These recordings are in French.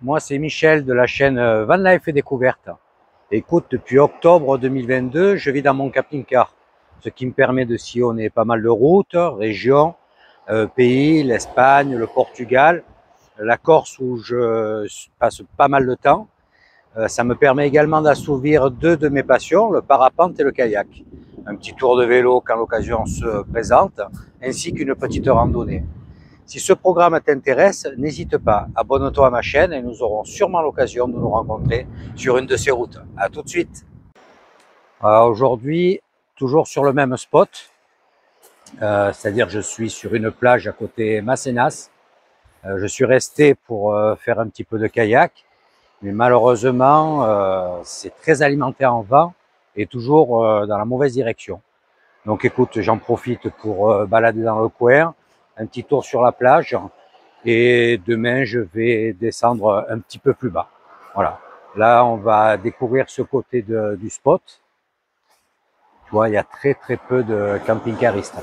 Moi c'est Michel de la chaîne Van Life et Découverte. Écoute, depuis octobre 2022, je vis dans mon camping-car, ce qui me permet de sillonner pas mal de routes, régions, pays, l'Espagne, le Portugal, la Corse où je passe pas mal de temps. Ça me permet également d'assouvir deux de mes passions, le parapente et le kayak. Un petit tour de vélo quand l'occasion se présente, ainsi qu'une petite randonnée. Si ce programme t'intéresse, n'hésite pas, abonne-toi à ma chaîne et nous aurons sûrement l'occasion de nous rencontrer sur une de ces routes. À tout de suite. Aujourd'hui, toujours sur le même spot, c'est-à-dire je suis sur une plage à côté Massénas. Je suis resté pour faire un petit peu de kayak, mais malheureusement, c'est très alimenté en vent et toujours dans la mauvaise direction. Donc écoute, j'en profite pour balader dans le coin, un petit tour sur la plage et demain je vais descendre un petit peu plus bas. Voilà. Là, on va découvrir ce côté du spot. Tu vois, il y a très peu de camping-caristes.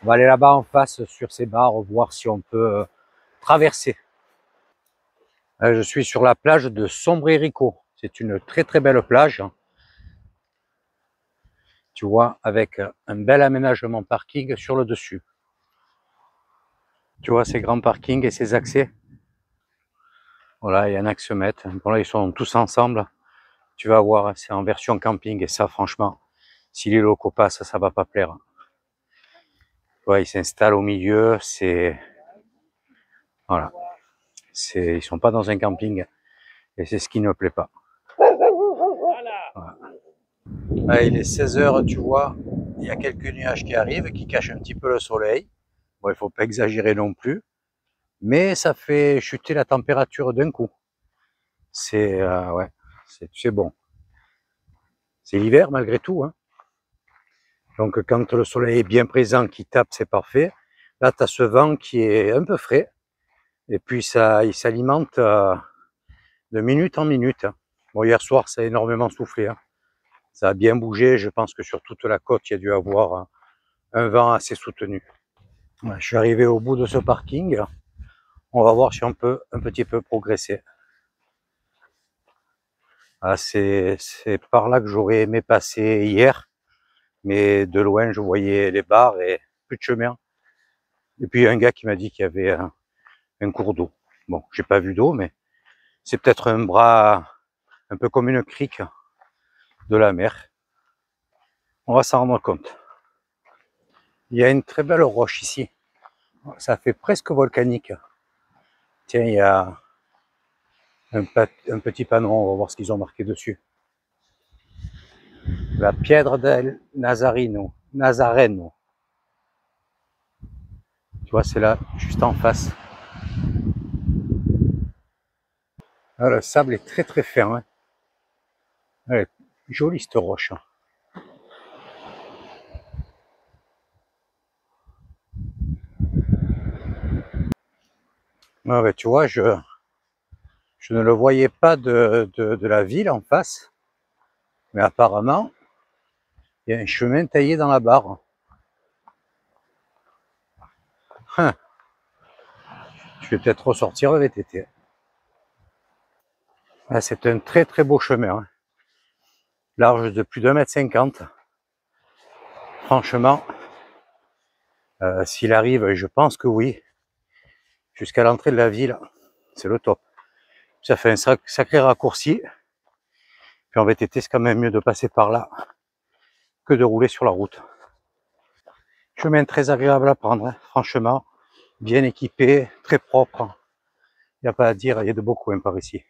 On va aller là-bas en face sur ces barres, voir si on peut traverser. Là, je suis sur la plage de Sombrerico. C'est une très belle plage. Tu vois, avec un bel aménagement parking sur le dessus. Tu vois ces grands parkings et ces accès. Voilà, il y a un axomètre. Bon là, ils sont tous ensemble. Tu vas voir, c'est en version camping et ça, franchement, si les locaux passent, ça va pas plaire. Ouais, ils s'installent au milieu, voilà, ils sont pas dans un camping et c'est ce qui ne me plaît pas. Voilà. Ouais, il est 16 h, tu vois, il y a quelques nuages qui arrivent, qui cachent un petit peu le soleil. Bon, il faut pas exagérer non plus, mais ça fait chuter la température d'un coup. Ouais, c'est bon. C'est l'hiver malgré tout, hein. Donc quand le soleil est bien présent, qui tape, c'est parfait. Là, tu as ce vent qui est un peu frais. Et puis il s'alimente de minute en minute. Bon, hier soir, ça a énormément soufflé, hein. Ça a bien bougé. Je pense que sur toute la côte, il y a dû avoir un vent assez soutenu. Ouais, je suis arrivé au bout de ce parking. On va voir si on peut un petit peu progresser. Ah, c'est par là que j'aurais aimé passer hier. Mais de loin, je voyais les bars et plus de chemin. Et puis, il y a un gars qui m'a dit qu'il y avait un cours d'eau. Bon, j'ai pas vu d'eau, mais c'est peut-être un bras, un peu comme une crique de la mer. On va s'en rendre compte. Il y a une très belle roche ici. Ça fait presque volcanique. Tiens, il y a un petit panneau, on va voir ce qu'ils ont marqué dessus. La Piedra del Nazareno. Nazareno. Tu vois, c'est là, juste en face. Ah, le sable est très fin, hein. Elle est jolie cette roche. Ah, ben, tu vois, je ne le voyais pas de la ville en face, mais apparemment, il y a un chemin taillé dans la barre. Hein. Je vais peut-être ressortir le VTT. Ah, c'est un très beau chemin, hein. Large de plus d'1,50 m. Franchement, s'il arrive, et je pense que oui, jusqu'à l'entrée de la ville, c'est le top. Ça fait un sacré raccourci. Puis en VTT, c'est quand même mieux de passer par là que de rouler sur la route. Chemin très agréable à prendre, hein. Franchement, bien équipé, très propre. Il n'y a pas à dire, il y a de beaux coins par ici.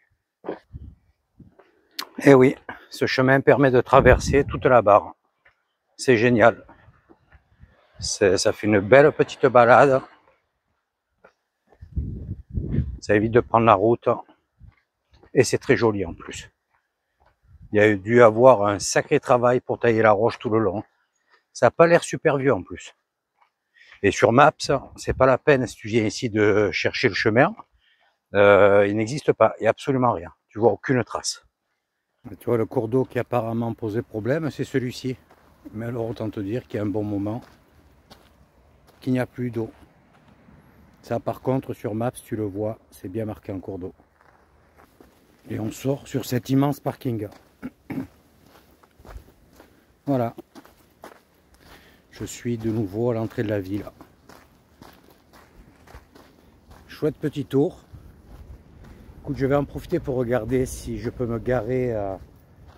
Et oui, ce chemin permet de traverser toute la barre. C'est génial. Ça fait une belle petite balade. Ça évite de prendre la route. Et c'est très joli en plus. Il y a dû avoir un sacré travail pour tailler la roche tout le long. Ça n'a pas l'air super vieux en plus. Et sur Maps, c'est pas la peine si tu viens ici de chercher le chemin. Il n'existe pas, il n'y a absolument rien. Tu vois aucune trace. Tu vois le cours d'eau qui apparemment posait problème, c'est celui-ci. Mais alors autant te dire qu'il y a un bon moment qu'il n'y a plus d'eau. Ça par contre sur Maps tu le vois, c'est bien marqué en cours d'eau. Et on sort sur cet immense parking. Voilà. Je suis de nouveau à l'entrée de la ville. Chouette petit tour. Écoute, je vais en profiter pour regarder si je peux me garer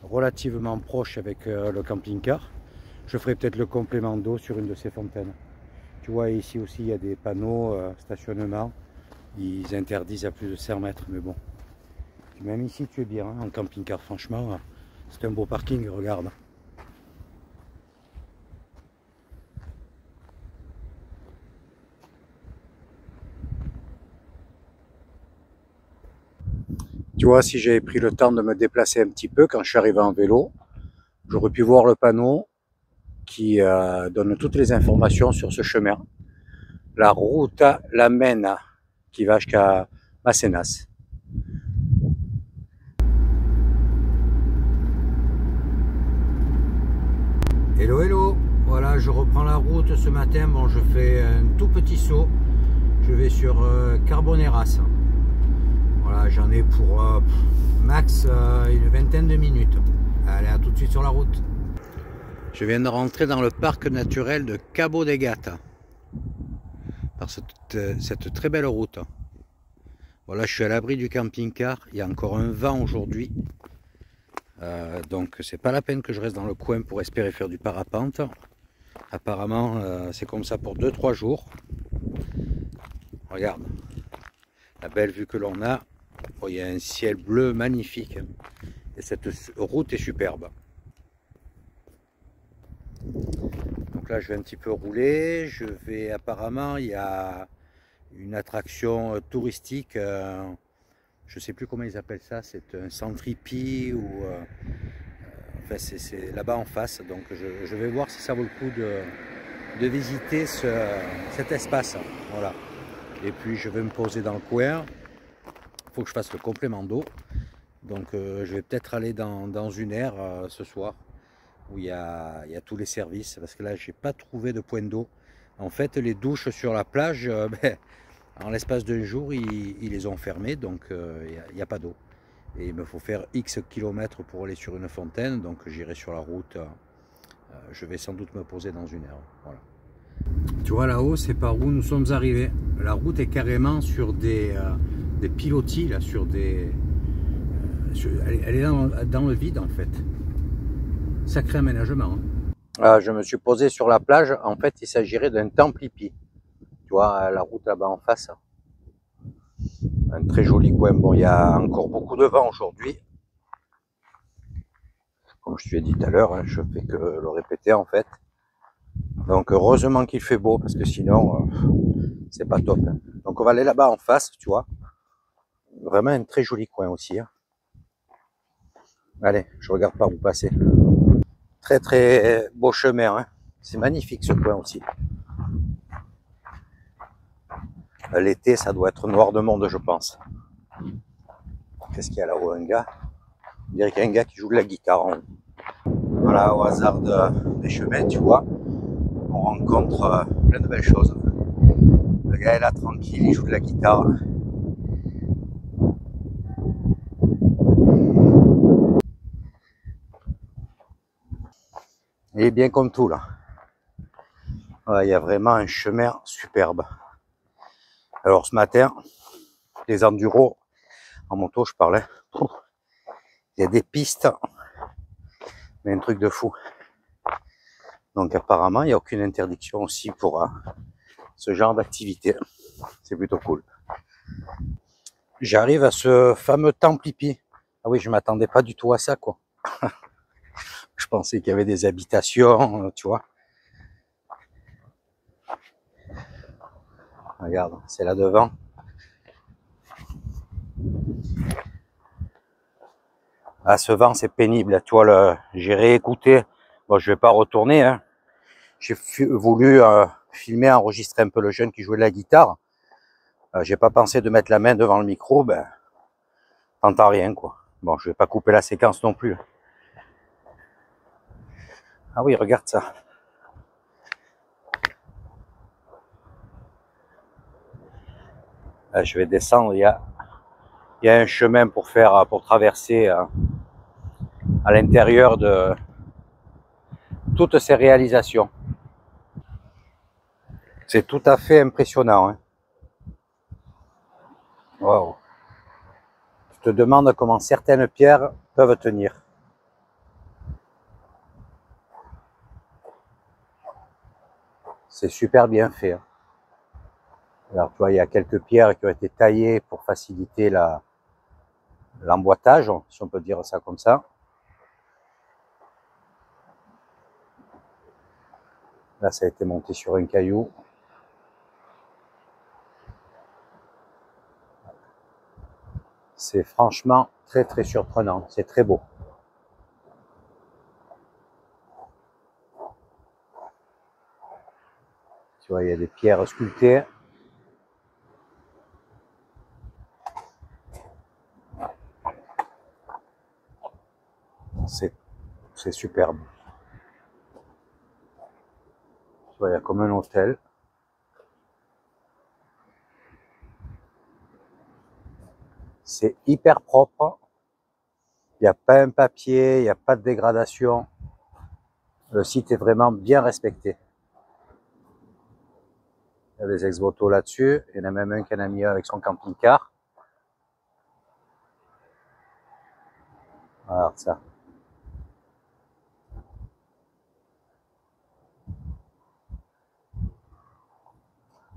relativement proche avec le camping-car. Je ferai peut-être le complément d'eau sur une de ces fontaines. Tu vois, ici aussi, il y a des panneaux stationnement. Ils interdisent à plus de 100 mètres, mais bon. Même ici, tu es bien, hein, en camping-car, franchement. C'est un beau parking, regarde. Tu vois, si j'avais pris le temps de me déplacer un petit peu quand je suis arrivé en vélo, j'aurais pu voir le panneau qui donne toutes les informations sur ce chemin. La route Lamena qui va jusqu'à Massenas. Hello, hello. Voilà, je reprends la route ce matin. Bon, je fais un tout petit saut. Je vais sur Carboneras. Voilà, j'en ai pour max une vingtaine de minutes. Allez, à tout de suite sur la route. Je viens de rentrer dans le parc naturel de Cabo de Gata. Par cette très belle route. Voilà, je suis à l'abri du camping-car. Il y a encore un vent aujourd'hui. Donc c'est pas la peine que je reste dans le coin pour espérer faire du parapente. Apparemment c'est comme ça pour 2-3 jours. Regarde la belle vue que l'on a. Oh, il y a un ciel bleu magnifique et cette route est superbe. Donc là je vais un petit peu rouler. Je vais apparemment, il y a une attraction touristique, je sais plus comment ils appellent ça, c'est un centripi ou enfin c'est là-bas en face. Donc je vais voir si ça vaut le coup de visiter cet espace. Voilà. Et puis je vais me poser dans le coin. Il faut que je fasse le complément d'eau. Donc je vais peut-être aller dans une aire ce soir où il y a tous les services, parce que là j'ai pas trouvé de point d'eau. En fait les douches sur la plage, en l'espace d'un jour ils les ont fermées, donc il n'y a pas d'eau. Et il me faut faire X kilomètres pour aller sur une fontaine, donc j'irai sur la route. Je vais sans doute me poser dans une aire. Voilà. Tu vois là-haut, c'est par où nous sommes arrivés. La route est carrément sur des pilotis, là, sur des... elle est dans le vide en fait. Sacré aménagement. Hein. Je me suis posé sur la plage. En fait, il s'agirait d'un temple hippie. Tu vois, la route là-bas en face. Un très joli coin. Bon, il y a encore beaucoup de vent aujourd'hui. Comme je te l'ai dit tout à l'heure, hein, je fais que le répéter en fait. Donc heureusement qu'il fait beau, parce que sinon, c'est pas top. Hein. Donc on va aller là-bas en face, tu vois. Vraiment un très joli coin aussi. Hein. Allez, je regarde par où passer. Très très beau chemin. Hein. C'est magnifique ce coin aussi. L'été, ça doit être noir de monde, je pense. Qu'est-ce qu'il y a là-haut, un gars? On dirait qu'il y a un gars qui joue de la guitare. Hein. Voilà, au hasard des chemins, tu vois, on rencontre plein de belles choses. Le gars est là, tranquille, il joue de la guitare. Il est bien comme tout, là. Ouais, il y a vraiment un chemin superbe. Alors, ce matin, les enduros, en moto, je parlais, il y a des pistes, mais un truc de fou. Donc apparemment, il n'y a aucune interdiction aussi pour ce genre d'activité. C'est plutôt cool. J'arrive à ce fameux temple hippie. Ah oui, je m'attendais pas du tout à ça, quoi. Je pensais qu'il y avait des habitations, tu vois. Regarde, c'est là devant. Ah, ce vent, c'est pénible. Tu vois, j'ai réécouté. Bon, je vais pas retourner. Hein. J'ai voulu filmer, enregistrer un peu le jeune qui jouait de la guitare. J'ai pas pensé de mettre la main devant le micro. Ben, t'entends rien, quoi. Bon, je vais pas couper la séquence non plus. Ah oui, regarde ça. Je vais descendre, il y a Il y a un chemin pour traverser à l'intérieur de toutes ces réalisations. C'est tout à fait impressionnant. Hein. Wow. Tu te demandes comment certaines pierres peuvent tenir. C'est super bien fait. Hein. Alors, tu vois, il y a quelques pierres qui ont été taillées pour faciliter l'emboîtage, si on peut dire ça comme ça. Là, ça a été monté sur un caillou. C'est franchement très très surprenant. C'est très beau. Tu vois, il y a des pierres sculptées. C'est superbe. Tu vois, il y a comme un hôtel. C'est hyper propre. Il n'y a pas un papier, il n'y a pas de dégradation. Le site est vraiment bien respecté. Il y a des ex-voto là-dessus. Il y en a même un qui en a mis avec son camping-car. Alors ça.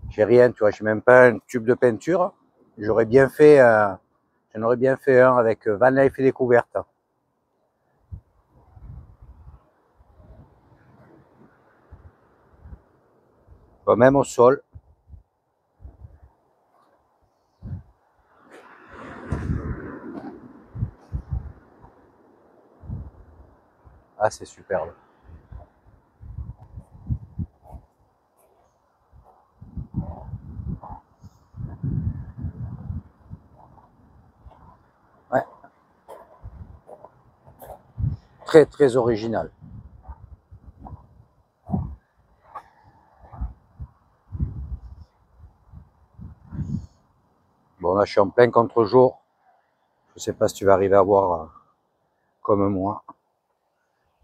J'ai rien, tu vois, j'ai même pas un tube de peinture. J'aurais bien fait, j'en aurais bien fait un avec Van Life et Découverte. Bon, même au sol. Ah, c'est superbe. Ouais. Très, très original. Bon, là, je suis en plein contre-jour. Je sais pas si tu vas arriver à voir comme moi.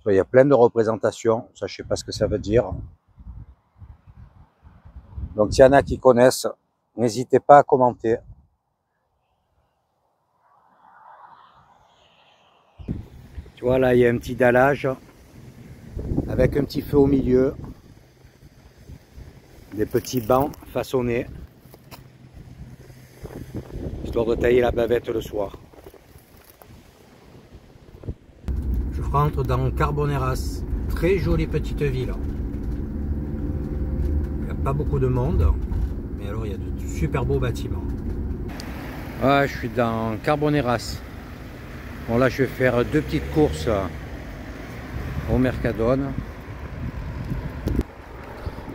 Il y a plein de représentations. Ça, je sais pas ce que ça veut dire. Donc, s'il y en a qui connaissent, n'hésitez pas à commenter. Tu vois, là, il y a un petit dallage avec un petit feu au milieu. Des petits bancs façonnés. Histoire de tailler la bavette le soir. Je rentre dans Carboneras. Très jolie petite ville. Il n'y a pas beaucoup de monde. Mais alors, il y a de super beaux bâtiments. Ouais, je suis dans Carboneras. Bon, là, je vais faire 2 petites courses au Mercadone.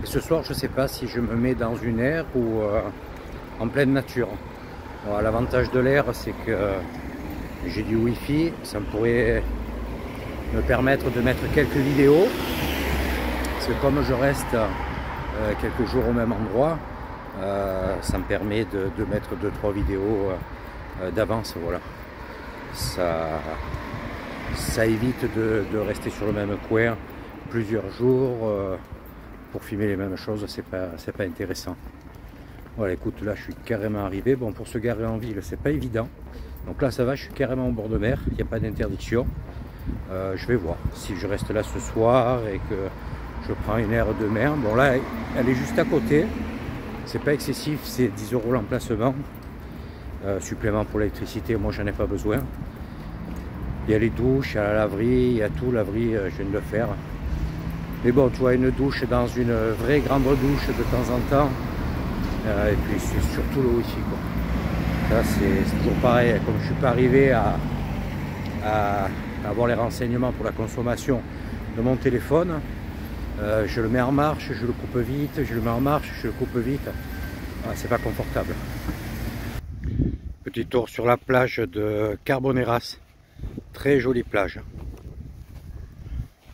Et ce soir, je ne sais pas si je me mets dans une aire ou en pleine nature. Bon, l'avantage de l'air, c'est que j'ai du Wi-Fi. Ça me pourrait me permettre de mettre quelques vidéos. Parce que comme je reste quelques jours au même endroit, ça me permet de mettre 2-3 vidéos d'avance. Voilà. Ça évite de rester sur le même coin plusieurs jours pour filmer les mêmes choses, c'est pas intéressant. Voilà, écoute, là je suis carrément arrivé. Bon, pour se garer en ville, c'est pas évident. Donc là ça va, je suis carrément au bord de mer, il n'y a pas d'interdiction. Je vais voir si je reste là ce soir et que je prends une aire de mer. Bon là, elle est juste à côté. C'est pas excessif, c'est 10 € l'emplacement. Supplément pour l'électricité, moi j'en ai pas besoin. Il y a les douches, il y a la laverie, il y a tout. Laverie, je viens de le faire. Mais bon, tu vois, une douche dans une vraie grande douche de temps en temps. Et puis c'est surtout le wifi, quoi. Ça c'est toujours pareil, comme je suis pas arrivé à avoir les renseignements pour la consommation de mon téléphone, je le mets en marche, je le coupe vite, je le mets en marche, je le coupe vite. C'est pas confortable. Petit tour sur la plage de Carboneras. Très jolie plage.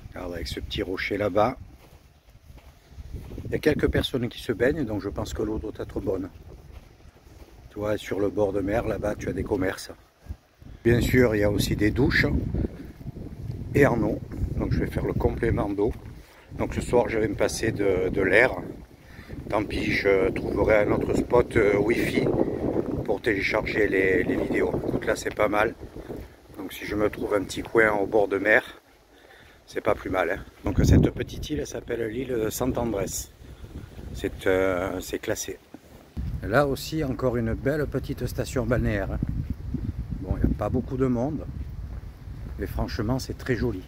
Regarde, avec ce petit rocher là-bas. Il y a quelques personnes qui se baignent, donc je pense que l'eau doit être bonne. Tu vois, sur le bord de mer, là-bas, tu as des commerces. Bien sûr, il y a aussi des douches et en eau. Donc, je vais faire le complément d'eau. Donc, ce soir, je vais me passer de l'air. Tant pis, je trouverai un autre spot Wi-Fi pour télécharger les vidéos. Écoute, là, c'est pas mal. Donc, si je me trouve un petit coin au bord de mer, c'est pas plus mal. Hein. Donc, cette petite île s'appelle l'île de Sant-Andrés. C'est classé. Là aussi, encore une belle petite station balnéaire. Hein. Bon, il n'y a pas beaucoup de monde, mais franchement, c'est très joli.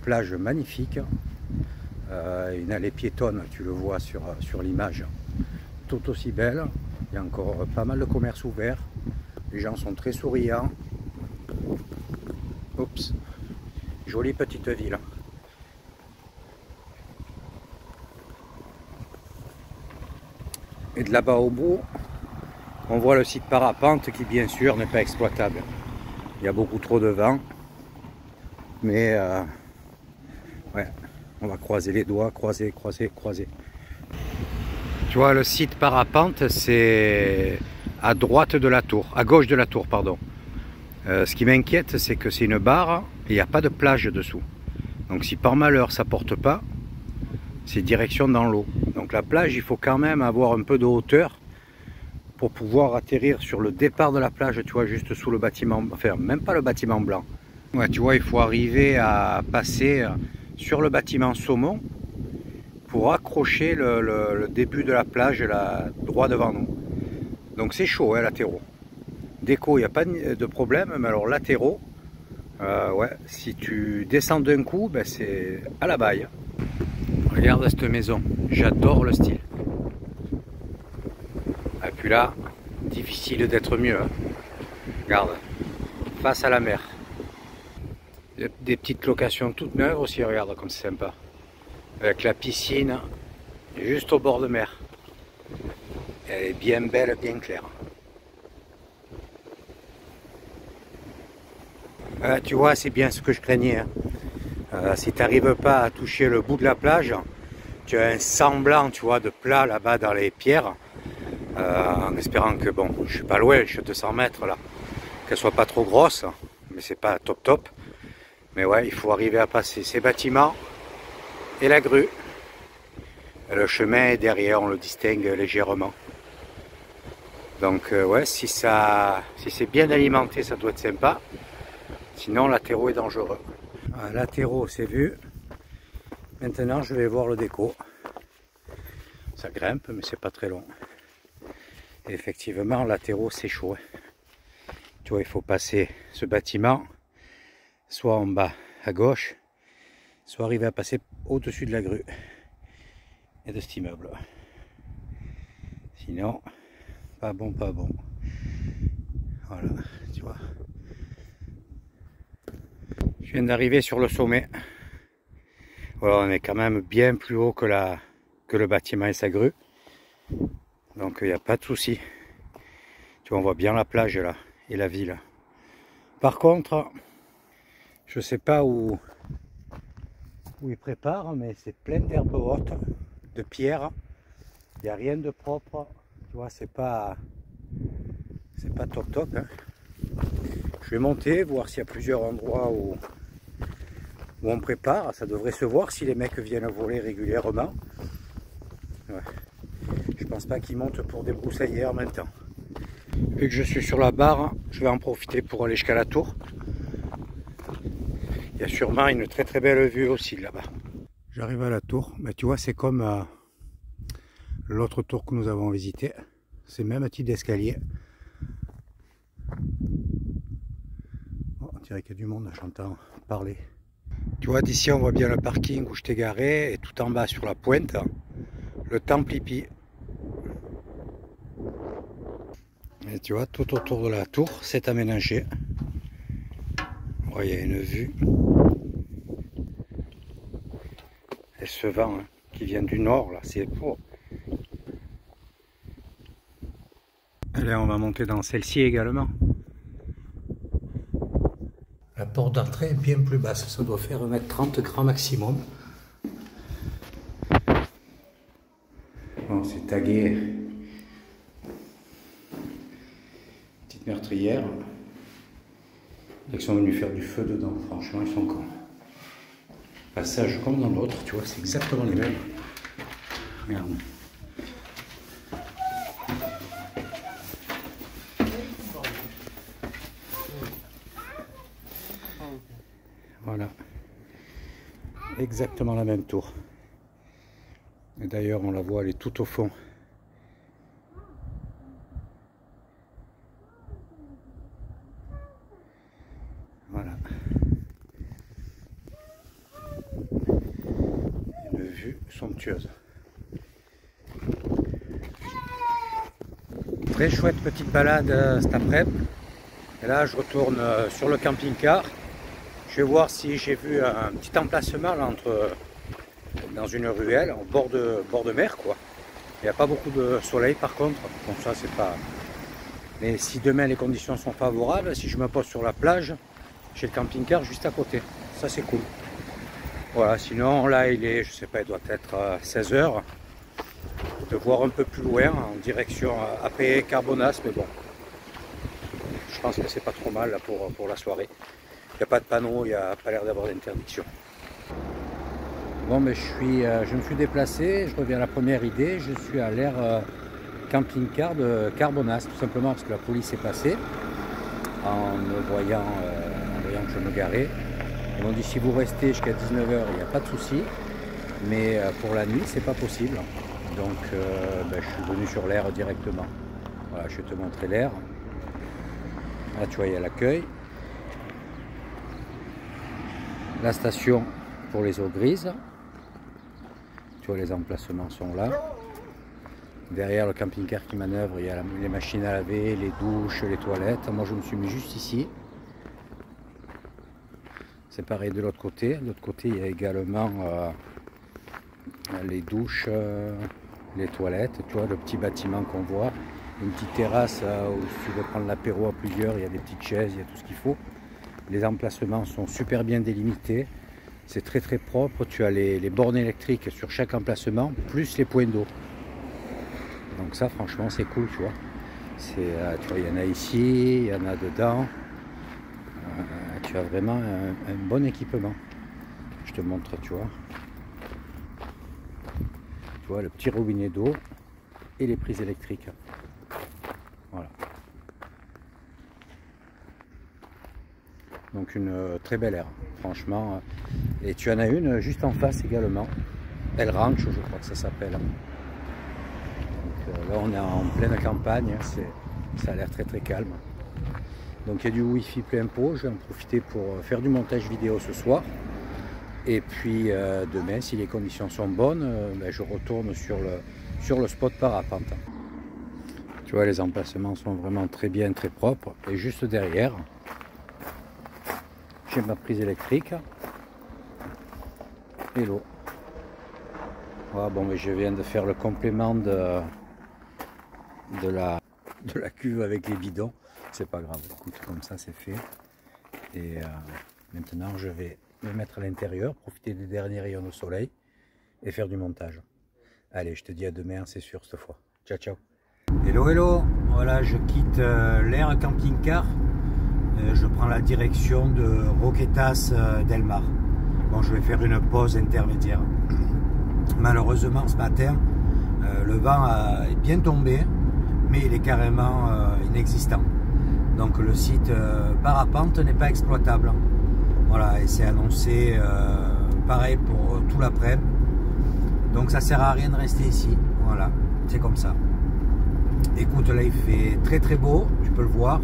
Plage magnifique, une allée piétonne, tu le vois sur l'image, tout aussi belle. Il y a encore pas mal de commerces ouverts. Les gens sont très souriants. Oups, jolie petite ville. Et de là-bas au bout, on voit le site parapente qui bien sûr n'est pas exploitable. Il y a beaucoup trop de vent. Mais ouais, on va croiser les doigts, croiser. Tu vois, le site parapente, c'est à droite de la tour, à gauche de la tour, pardon. Ce qui m'inquiète, c'est que c'est une barre et il n'y a pas de plage dessous. Donc si par malheur ça porte pas, c'est direction dans l'eau. Donc la plage, il faut quand même avoir un peu de hauteur pour pouvoir atterrir sur le départ de la plage, tu vois, juste sous le bâtiment, enfin même pas le bâtiment blanc. Ouais, tu vois, il faut arriver à passer sur le bâtiment saumon pour accrocher le début de la plage là, droit devant nous. Donc c'est chaud, hein, latéraux. Déco, il n'y a pas de problème, mais alors latéraux, ouais, si tu descends d'un coup, ben c'est à la baille. Regarde cette maison, j'adore le style. Et puis là, difficile d'être mieux. Hein. Regarde, face à la mer. Des petites locations toutes neuves aussi, regarde comme c'est sympa. Avec la piscine, juste au bord de mer. Elle est bien belle, bien claire. Tu vois, c'est bien ce que je craignais. Hein. Si tu n'arrives pas à toucher le bout de la plage, tu as un semblant, tu vois, de plat là-bas dans les pierres. En espérant que, bon, je suis pas loin, je suis 200 mètres là. Qu'elle soit pas trop grosse, mais c'est pas top. Mais ouais, il faut arriver à passer ces bâtiments et la grue. Le chemin est derrière, on le distingue légèrement. Donc ouais, si c'est bien alimenté, ça doit être sympa. Sinon, latéraux est dangereux. Voilà, latéraux, c'est vu. Maintenant, je vais voir le déco. Ça grimpe, mais c'est pas très long. Et effectivement, latéraux, c'est chaud. Tu vois, il faut passer ce bâtiment, soit en bas à gauche, soit arriver à passer au-dessus de la grue et de cet immeuble. Sinon, pas bon. Voilà, tu vois. Je viens d'arriver sur le sommet. Voilà, on est quand même bien plus haut que le bâtiment et sa grue. Donc il n'y a pas de souci. Tu vois, on voit bien la plage là et la ville. Par contre, je sais pas où ils préparent, mais c'est plein d'herbes hautes, de pierres. Il n'y a rien de propre. Tu vois, c'est pas top. Hein. Je vais monter, voir s'il y a plusieurs endroits où on prépare. Ça devrait se voir si les mecs viennent voler régulièrement. Ouais. Je pense pas qu'ils montent pour débroussailler en même temps. Vu que je suis sur la barre, je vais en profiter pour aller jusqu'à la tour. Il y a sûrement une très belle vue aussi là-bas. J'arrive à la tour, mais tu vois, c'est comme l'autre tour que nous avons visité. C'est le même type d'escalier. Oh, on dirait qu'il y a du monde, j'entends parler. Tu vois, d'ici on voit bien le parking où je t'ai garé, et tout en bas sur la pointe, le temple hippie. Et tu vois, tout autour de la tour, c'est aménagé. Ouais, il y a une vue. Et ce vent hein, qui vient du nord, là, c'est beau. Allez, on va monter dans celle-ci également. La porte d'entrée est bien plus basse, ça doit faire 1,30 m grand maximum. Bon, c'est tagué petite meurtrière. Ils sont venus faire du feu dedans, franchement ils sont cons. Passage comme dans l'autre, tu vois, c'est exactement les mêmes. Regarde. Voilà. Exactement la même tour. Et d'ailleurs on la voit, elle est tout au fond. Voilà. Une vue somptueuse. Très chouette petite balade cet après-midi. Et là je retourne sur le camping-car. Je vais voir si j'ai vu un petit emplacement là, dans une ruelle, au bord de mer quoi. Il n'y a pas beaucoup de soleil par contre, donc ça c'est pas... Mais si demain les conditions sont favorables, si je me pose sur la plage, j'ai le camping-car juste à côté, ça c'est cool. Voilà, sinon là il est, je sais pas, il doit être 16 h. De voir un peu plus loin en direction après Carbonast, mais bon, je pense que c'est pas trop mal là, pour la soirée. Il n'y a pas de panneau, il n'y a pas l'air d'avoir d'interdiction. Bon, mais je me suis déplacé, je reviens à la première idée, je suis à l'aire camping-car de Carbonast, tout simplement parce que la police est passée en voyant que je me garais. Ils m'ont dit si vous restez jusqu'à 19 h, il n'y a pas de souci, mais pour la nuit, c'est pas possible. Donc je suis venu sur l'aire directement. Voilà, je vais te montrer l'aire. Là, tu vois, il y a l'accueil. La station pour les eaux grises. Tu vois, les emplacements sont là. Derrière le camping-car qui manœuvre, il y a les machines à laver, les douches, les toilettes. Moi, je me suis mis juste ici. C'est pareil de l'autre côté. De l'autre côté, il y a également les douches, les toilettes. Tu vois, le petit bâtiment qu'on voit. Une petite terrasse où si tu veux prendre l'apéro à plusieurs, il y a des petites chaises, il y a tout ce qu'il faut. Les emplacements sont super bien délimités. C'est très très propre. Tu as les bornes électriques sur chaque emplacement, plus les points d'eau. Donc ça, franchement, c'est cool, tu vois. Tu vois, il y en a ici, il y en a dedans. Tu as vraiment un bon équipement. Je te montre, tu vois. Tu vois, le petit robinet d'eau et les prises électriques. Voilà. Donc une très belle aire, franchement. Et tu en as une juste en face également. El Ranch, je crois que ça s'appelle. Là on est en pleine campagne, ça a l'air très très calme. Donc il y a du wifi plein pot, je vais en profiter pour faire du montage vidéo ce soir. Et puis demain, si les conditions sont bonnes, je retourne sur le spot parapente. Tu vois, les emplacements sont vraiment très bien, très propres. Et juste derrière, j'ai ma prise électrique et l'eau. Voilà, bon, mais je viens de faire le complément de la cuve avec les bidons. C'est pas grave, écoute, comme ça c'est fait. Et maintenant je vais me mettre à l'intérieur, profiter des derniers rayons de soleil et faire du montage. Allez, je te dis à demain, c'est sûr cette fois. Ciao, ciao. Hello, hello. Voilà, je quitte l'aire camping-car. Je prends la direction de Roquetas del Mar. Bon, je vais faire une pause intermédiaire. Malheureusement, ce matin, le vent est bien tombé, mais il est carrément inexistant. Donc le site parapente n'est pas exploitable. Voilà, et c'est annoncé pareil pour tout l'après-midi. Donc ça sert à rien de rester ici. Voilà, c'est comme ça. Écoute, là il fait très très beau, tu peux le voir.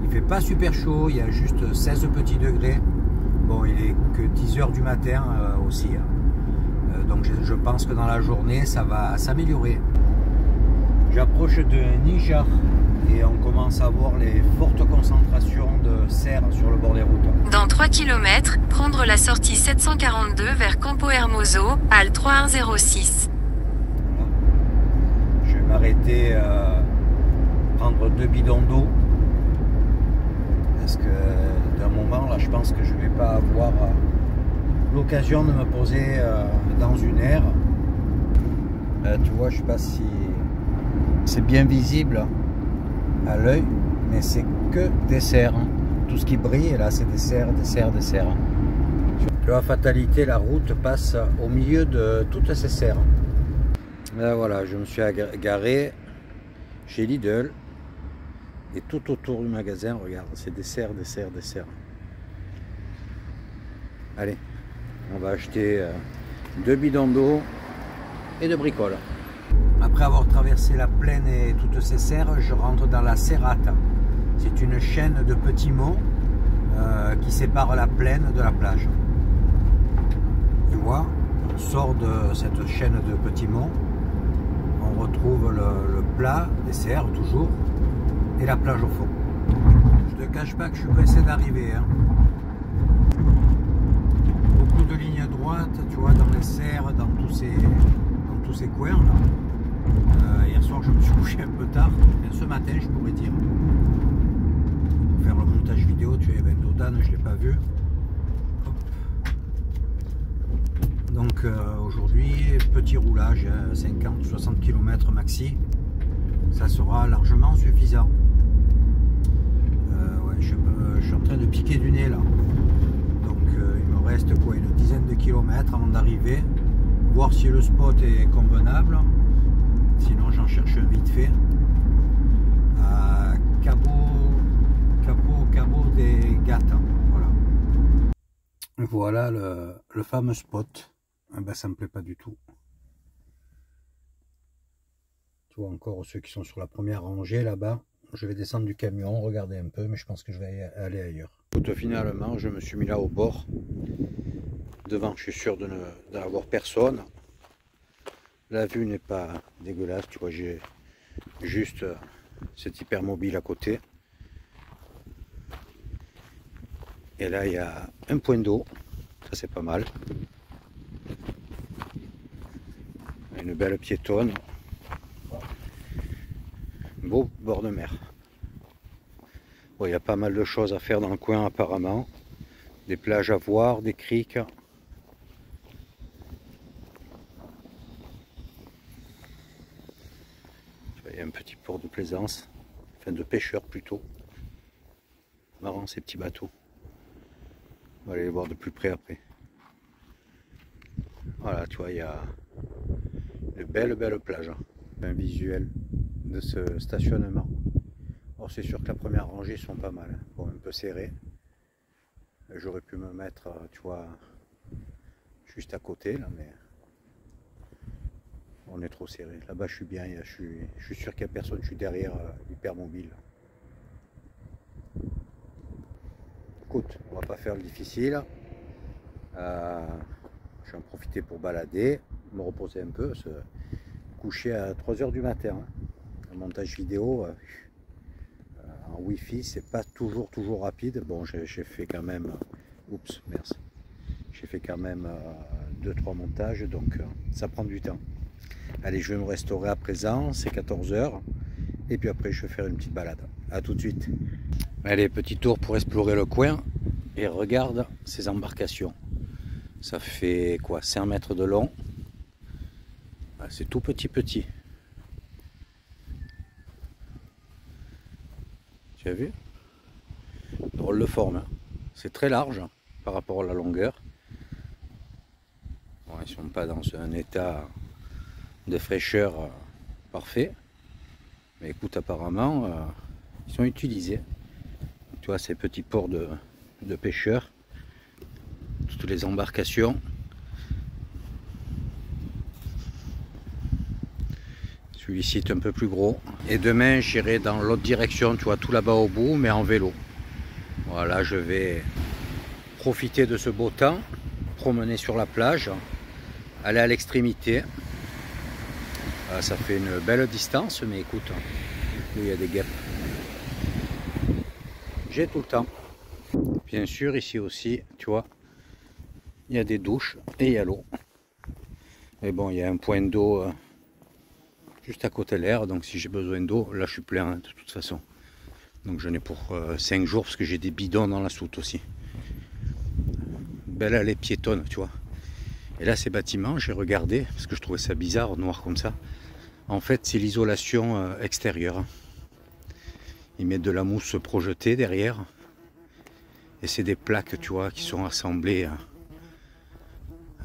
Il fait pas super chaud, il y a juste 16 petits degrés. Bon, il est que 10 h du matin aussi. Donc je pense que dans la journée, ça va s'améliorer. J'approche de Níjar et on commence à voir les fortes concentrations de cerfs sur le bord des routes. Dans 3 km, prendre la sortie 742 vers Campo Hermoso, HAL 3106. Voilà. Je vais m'arrêter, prendre 2 bidons d'eau. Parce que d'un moment, là, je pense que je ne vais pas avoir l'occasion de me poser dans une aire. Tu vois, je ne sais pas si c'est bien visible à l'œil, mais c'est que des serres. Tout ce qui brille là, c'est des serres, des serres, des serres. Tu vois, fatalité, la route passe au milieu de toutes ces serres. Là, voilà, je me suis garé chez Lidl. Et tout autour du magasin, regarde, c'est des serres, des serres, des serres. Allez, on va acheter 2 bidons d'eau et de bricoles. Après avoir traversé la plaine et toutes ces serres, je rentre dans la Serrata. C'est une chaîne de petits monts qui sépare la plaine de la plage. Tu vois, on sort de cette chaîne de petits monts, on retrouve le plat des serres toujours et la plage au fond. Je te cache pas que je suis pressé d'arriver. Hein. Beaucoup de lignes droites, tu vois, dans les serres, dans tous ces coins là. Hier soir, je me suis couché un peu tard. Et ce matin, je pourrais dire. Pour faire le montage vidéo, tu es Vendodane, je ne l'ai pas vu. Hop. Donc aujourd'hui, petit roulage, 50-60 km maxi. Ça sera largement suffisant. Ouais, je suis en train de piquer du nez là. Donc il me reste quoi, une dizaine de kilomètres avant d'arriver. Voir si le spot est convenable. Sinon j'en cherche un vite fait. À Cabo des Gata. Voilà. Voilà le fameux spot. Ah ben, ça me plaît pas du tout. Tu vois encore ceux qui sont sur la première rangée là-bas. Je vais descendre du camion, regarder un peu, mais je pense que je vais aller ailleurs. Finalement, je me suis mis là au bord. Devant, je suis sûr de n'avoir personne. La vue n'est pas dégueulasse, tu vois, j'ai juste cet hypermobile à côté. Et là, il y a un point d'eau, ça c'est pas mal. Une belle piétonne. Beau bord de mer. Bon, il y a pas mal de choses à faire dans le coin apparemment. Des plages à voir, des criques. Il y a un petit port de plaisance, enfin de pêcheurs plutôt. Marrant ces petits bateaux. On va aller les voir de plus près après. Voilà, tu vois, il y a de belles plages. Un visuel de ce stationnement. Or c'est sûr que la première rangée sont pas mal. Bon, un peu serré. J'aurais pu me mettre, tu vois, juste à côté là, mais on est trop serré. Là-bas je suis bien, je suis sûr qu'il n'y a personne, je suis derrière l'hypermobile. Écoute, on va pas faire le difficile. Je vais en profiter pour balader, me reposer un peu, se coucher à 3 h du matin. Le montage vidéo en wifi, c'est pas toujours rapide. Bon, j'ai fait quand même, oups, merci. J'ai fait quand même 2-3 montages, donc ça prend du temps. Allez, je vais me restaurer à présent, c'est 14 h. Et puis après, je vais faire une petite balade. A tout de suite. Allez, petit tour pour explorer le coin. Et regarde ces embarcations. Ça fait quoi, 5 mètres de long. C'est tout petit. Tu as vu? Drôle de forme. Hein. C'est très large par rapport à la longueur. Bon, ils ne sont pas dans un état de fraîcheur parfait. Mais écoute, apparemment, ils sont utilisés. Tu vois, ces petits ports de pêcheurs. Toutes les embarcations. Celui-ci est un peu plus gros. Et demain, j'irai dans l'autre direction, tu vois, tout là-bas au bout, mais en vélo. Voilà, je vais profiter de ce beau temps, promener sur la plage, aller à l'extrémité. Ça fait une belle distance, mais écoute, il y a des guêpes. J'ai tout le temps. Bien sûr, ici aussi, tu vois, il y a des douches et il y a l'eau. Mais bon, il y a un point d'eau juste à côté de l'air, donc si j'ai besoin d'eau, là je suis plein de toute façon. Donc j'en ai pour 5 jours parce que j'ai des bidons dans la soute aussi. Belle allée piétonne, tu vois. Et là ces bâtiments, j'ai regardé parce que je trouvais ça bizarre, noir comme ça. En fait, c'est l'isolation extérieure. Ils mettent de la mousse projetée derrière. Et c'est des plaques, tu vois, qui sont assemblées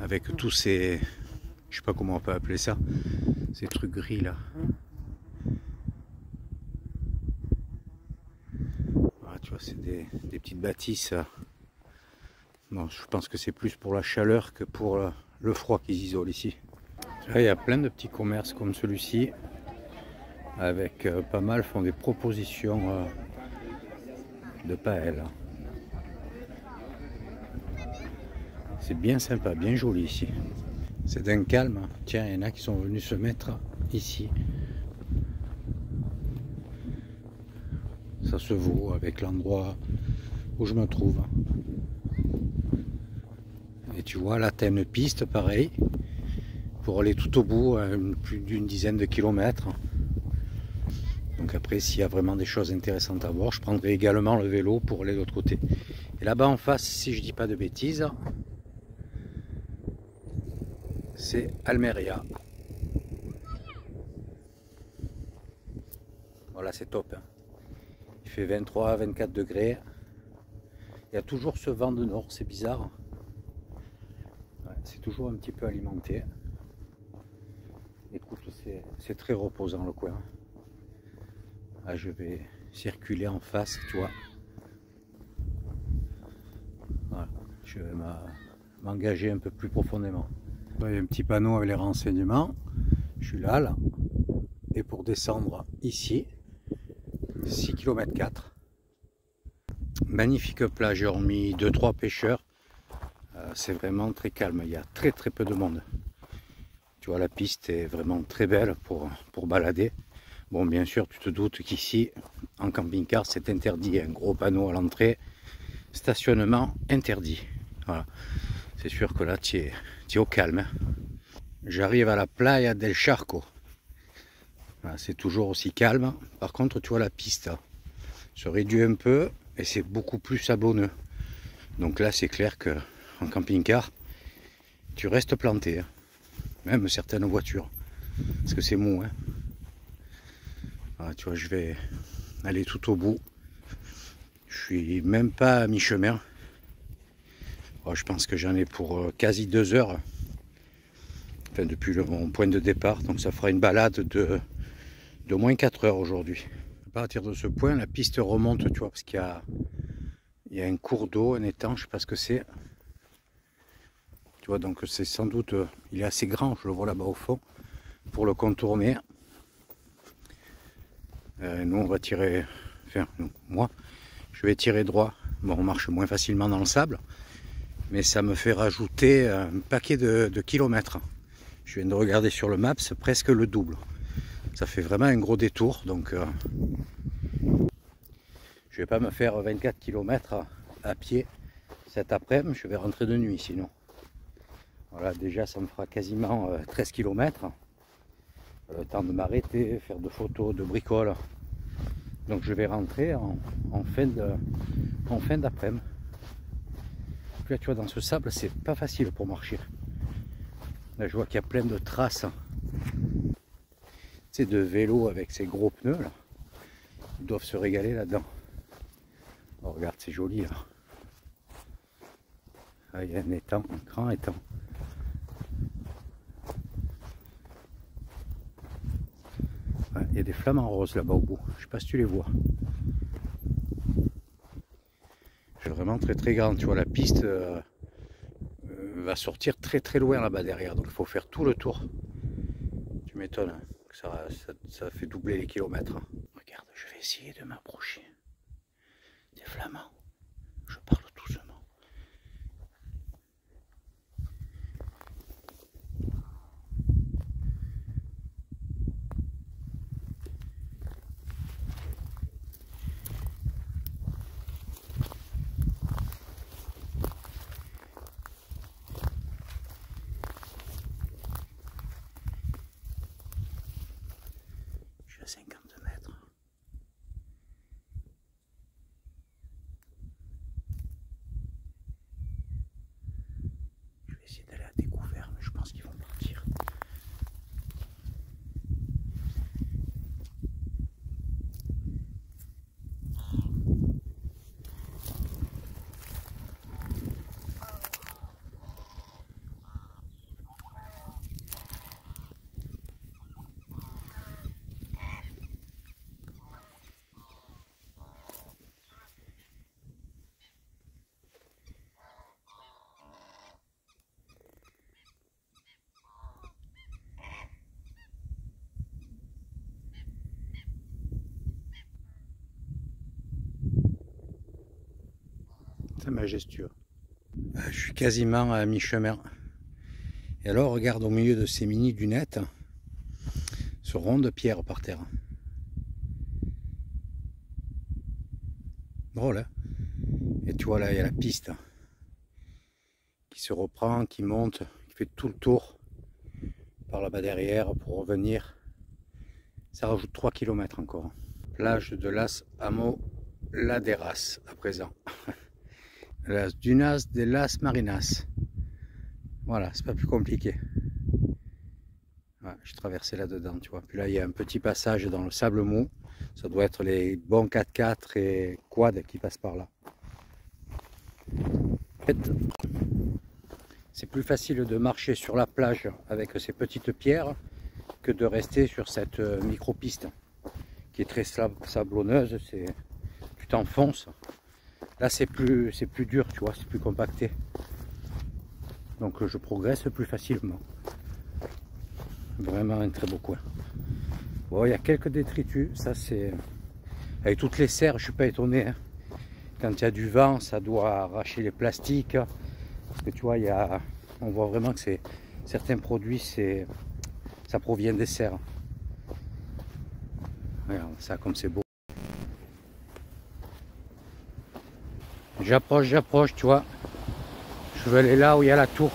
avec tous ces... Je sais pas comment on peut appeler ça. Ces trucs gris là. Voilà, tu vois, c'est des petites bâtisses. Bon, je pense que c'est plus pour la chaleur que pour le froid qu'ils isolent ici. Là, il y a plein de petits commerces comme celui-ci. Avec pas mal font des propositions de paelles. C'est bien sympa, bien joli ici. C'est d'un calme. Tiens, il y en a qui sont venus se mettre ici. Ça se vaut avec l'endroit où je me trouve. Et tu vois, là, tu as une piste pareil pour aller tout au bout, plus d'une dizaine de kilomètres. Donc après, s'il y a vraiment des choses intéressantes à voir, je prendrai également le vélo pour aller de l'autre côté. Et là-bas en face, si je dis pas de bêtises, c'est Almeria. Voilà, c'est top. Il fait 23-24 degrés. Il y a toujours ce vent de nord, c'est bizarre. Ouais, c'est toujours un petit peu alimenté. Écoute, c'est très reposant le coin. Là, je vais circuler en face, tu vois. Voilà, je vais m'engager un peu plus profondément. Là, il y a un petit panneau avec les renseignements. Je suis là. Et pour descendre ici, 6 km 4. Magnifique plage, hormis 2-3 pêcheurs. C'est vraiment très calme. Il y a très peu de monde. Tu vois, la piste est vraiment très belle pour balader. Bon, bien sûr, tu te doutes qu'ici, en camping-car, c'est interdit. Un gros panneau à l'entrée. Stationnement interdit. Voilà. C'est sûr que là, tu es au calme. J'arrive à la Playa del Charco. Voilà, c'est toujours aussi calme. Par contre, tu vois, la piste se réduit un peu et c'est beaucoup plus sablonneux. Donc là, c'est clair que en camping-car, tu restes planté. Même certaines voitures. Parce que c'est mou. Voilà, tu vois, je vais aller tout au bout. Je suis même pas à mi-chemin. Je pense que j'en ai pour quasi 2 heures. Enfin, depuis mon point de départ. Donc ça fera une balade de moins 4 heures aujourd'hui. À partir de ce point, la piste remonte, tu vois, parce qu'il y a un cours d'eau, un étang, je sais pas ce que c'est. Tu vois, donc c'est sans doute, il est assez grand, je le vois là-bas au fond, pour le contourner. Nous, on va tirer, enfin, moi, je vais tirer droit. Bon, on marche moins facilement dans le sable, mais ça me fait rajouter un paquet de kilomètres. Je viens de regarder sur le map, c'est presque le double. Ça fait vraiment un gros détour, donc je vais pas me faire 24 km à pied cet après-midi, je vais rentrer de nuit sinon. Voilà, déjà ça me fera quasiment 13 km. Le temps de m'arrêter, faire de photos, de bricoles. Donc je vais rentrer en fin d'après-midi. Puis là tu vois, dans ce sable, c'est pas facile pour marcher. Là je vois qu'il y a plein de traces. C'est de vélos avec ces gros pneus là. Ils doivent se régaler là-dedans. Oh, regarde, c'est joli là. Ah, il y a un étang, un grand étang. Ouais, il y a des flamants roses là-bas au bout. Je sais pas si tu les vois. C'est vraiment très grand. Tu vois, la piste va sortir très loin là-bas derrière. Donc il faut faire tout le tour. Tu m'étonnes. Hein, que ça fait doubler les kilomètres. Regarde, je vais essayer de m'approcher des flamands. Je parle doucement. Je suis à 52 mètres. Je vais essayer d'aller à découvert, mais je pense qu'ils vont partir. C'est majestueux. Je suis quasiment à mi-chemin. Et alors, regarde au milieu de ces mini dunettes, ce rond de pierre par terre. Drôle, hein? Et tu vois là, il y a la piste qui se reprend, qui monte, qui fait tout le tour par là-bas derrière pour revenir. Ça rajoute 3 km encore. Plage de Las Amo Laderas à présent. Las Dunas de Las Marinas. Voilà, c'est pas plus compliqué. Ouais, j'ai traversé là-dedans, tu vois. Puis là, il y a un petit passage dans le sable mou. Ça doit être les bons 4x4 et quad qui passent par là. En fait, c'est plus facile de marcher sur la plage avec ces petites pierres que de rester sur cette micro-piste qui est très sablonneuse. Tu t'enfonces. Là, c'est plus dur, tu vois, c'est plus compacté. Donc, je progresse plus facilement. Vraiment un très beau coin. Bon, il y a quelques détritus, ça c'est... Avec toutes les serres, je suis pas étonné. Hein. Quand il y a du vent, ça doit arracher les plastiques. Parce que tu vois, on voit vraiment que certains produits, ça provient des serres. Regarde ça comme c'est beau. J'approche, tu vois. Je veux aller là où il y a la tour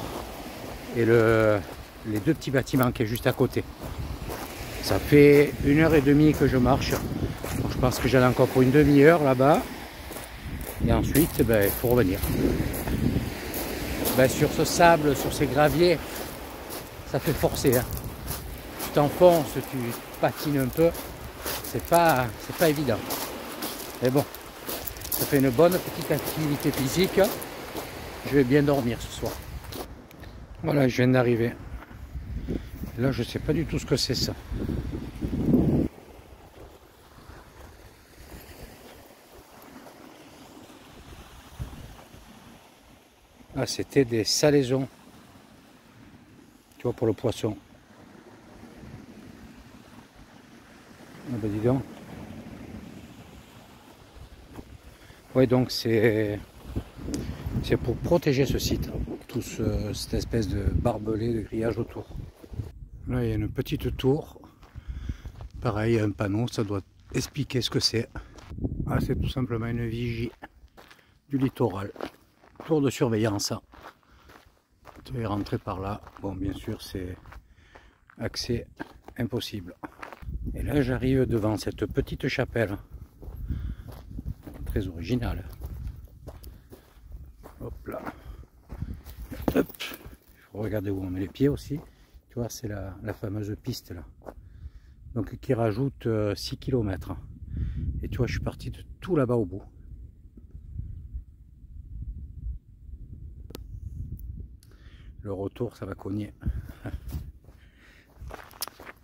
et les deux petits bâtiments qui est juste à côté. Ça fait 1h30 que je marche. Donc, je pense que j'en ai encore pour une demi-heure là-bas. Et ensuite, ben, il faut revenir. Ben, sur ce sable, sur ces graviers, ça fait forcer. Hein. Tu t'enfonces, tu patines un peu. C'est pas évident. Mais bon, ça fait une bonne petite activité physique. Je vais bien dormir ce soir. Voilà, je viens d'arriver. Là, je sais pas du tout ce que c'est ça. Ah, c'était des salaisons. Tu vois, pour le poisson. Ah ben dis donc. Ouais, donc c'est pour protéger ce site. Tout cette espèce de barbelé, de grillage autour. Là, il y a une petite tour. Pareil, il y a un panneau, ça doit expliquer ce que c'est. Ah, c'est tout simplement une vigie du littoral. Tour de surveillance. Tu es rentré par là. Bon, bien sûr, c'est accès impossible. Et là, j'arrive devant cette petite chapelle. Très originale. Hop là. Hop. Il faut regarder où on met les pieds aussi. Tu vois, c'est la fameuse piste là. Donc qui rajoute 6 km. Et tu vois, je suis parti de tout là-bas au bout. Le retour, ça va cogner.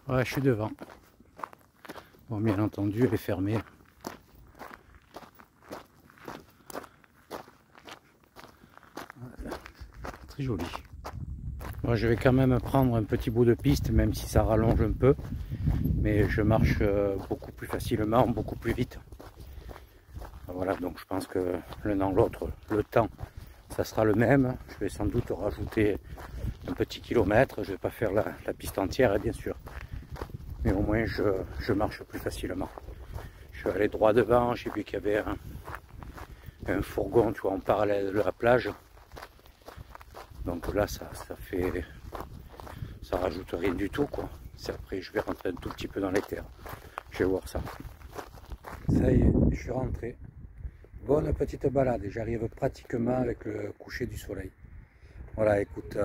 Ouais, je suis devant. Bon, bien entendu, elle est fermée. Très joli. Bon, je vais quand même prendre un petit bout de piste, même si ça rallonge un peu. Mais je marche beaucoup plus facilement, beaucoup plus vite. Voilà, donc je pense que l'un dans l'autre, le temps, ça sera le même. Je vais sans doute rajouter un petit kilomètre. Je ne vais pas faire la piste entière, bien sûr. Mais au moins, je marche plus facilement. Je suis allé droit devant, j'ai vu qu'il y avait un fourgon, tu vois, en parallèle de la plage. Donc là, ça rajoute rien du tout, quoi. Après, je vais rentrer un tout petit peu dans les terres. Je vais voir ça. Ça y est, je suis rentré. Bonne petite balade et j'arrive pratiquement avec le coucher du soleil. Voilà, écoute,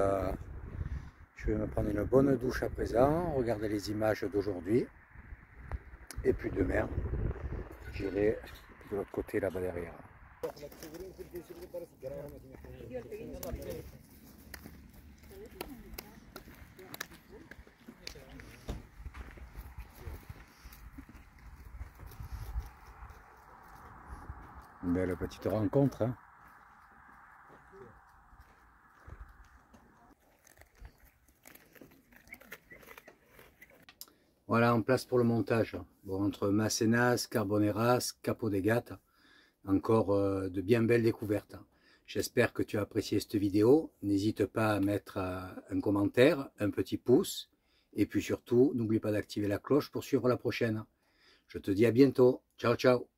je vais me prendre une bonne douche à présent, regarder les images d'aujourd'hui. Et puis demain, j'irai de l'autre côté là-bas derrière. Une belle petite rencontre. Hein. Voilà, en place pour le montage. Bon, entre Massenas, Carboneras, Capo de Gata, encore de bien belles découvertes. J'espère que tu as apprécié cette vidéo. N'hésite pas à mettre un commentaire, un petit pouce. Et puis surtout, n'oublie pas d'activer la cloche pour suivre la prochaine. Je te dis à bientôt. Ciao, ciao.